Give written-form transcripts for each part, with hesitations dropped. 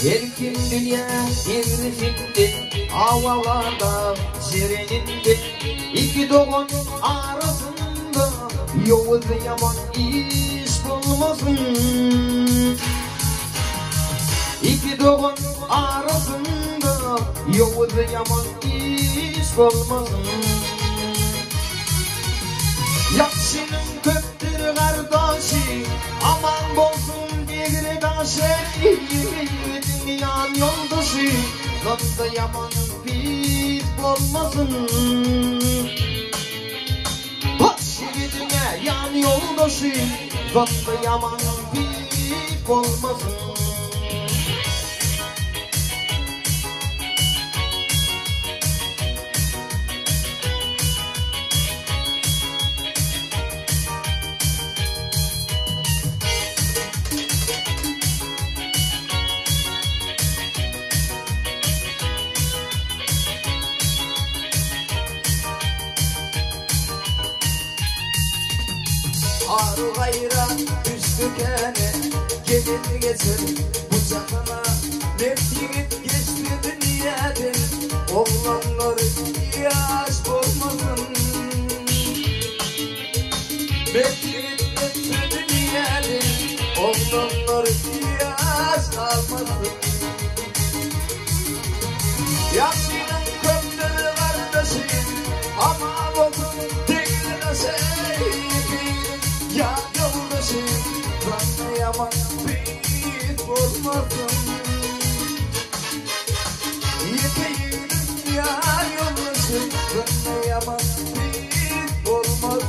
Erkin dünya evrisinde, havalarda sereninde, iki doğan arasında Yavuz yaman iş bulmasın. İki doğan arasında Yavuz yaman iş bulmasın. Yakşının köptür kardeşi, aman bolsun bir taşı. Dünyanın yoldaşı, Yavuz yaman pis bulmasın. Şiridine yan yoldaşı, Yavuz yaman pis bulmasın. Arı gayra düştü kene, gelir geçer bıçakına. Nefsiyet geçti dünyadan, oğlanlar yaş olmasın. Nefsiyet geçti dünyadan, oğlanlar yaş kalmasın. Yaşının köptür kardeşim, ama olsun değil de ya yoldaşım, bana yaman bir olmasın. Yeteğim ya yoldaşım, bana yaman bir olmasın.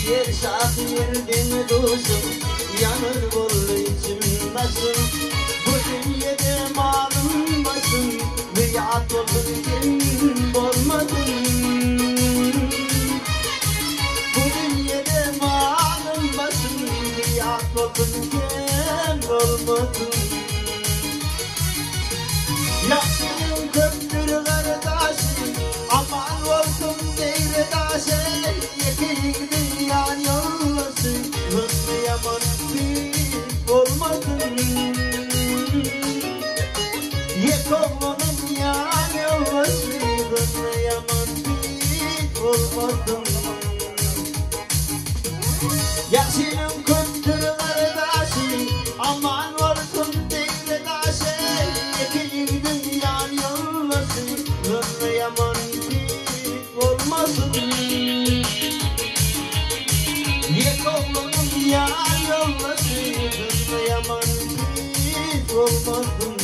Diğer şahirden duşum, yanır bol içim başım. Bu dünyada malım başım, rüyat olurken olmadım. Bu dünyada malım başım, rüyat olurken olmadım. Yaşının köptür kardeşim, aman olsun değil taşı. Yeteğim yan yollasın, hızlı yaman bir olmasın. Yet oğlanın yan yollasın, hızlı yaman bir olmasın. Yaşının kötür kardeşim, aman olsun değil taşı. Yeteğim yan yollasın, hızlı yaman bir olmasın. Yet oğlanın yan yollasın, hızlı yaman pis olmasın.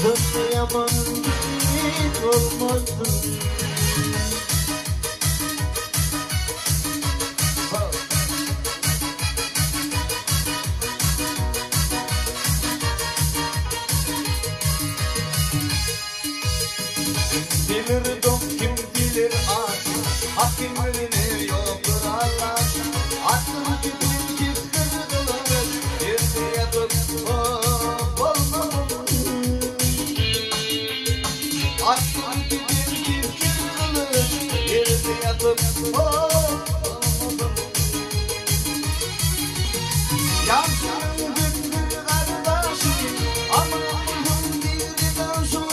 Hızlı yaman pis olmasın. Bilir dok kim bilir ağaç, hakim bilir yoktur Allah. Aklım gidip git kırılır, yerde yatıp olmamalı. Aklım gidip git kırılır, yerde yatıp olmamalı. Yaşının gündür kardeşim, ama uzun bir taşım.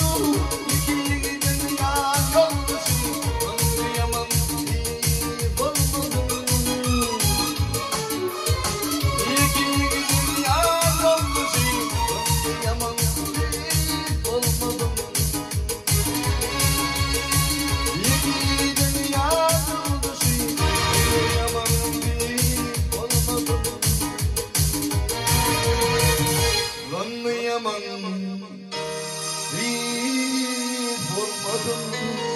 İki gidin ya yoldaşım, anlayamam bir olmadım. İki gidin ya yoldaşım, anlayamam bir olmadım. İki gidin ya yoldaşım, anlayamam bir olmadım. Anlayamam bir olmadım.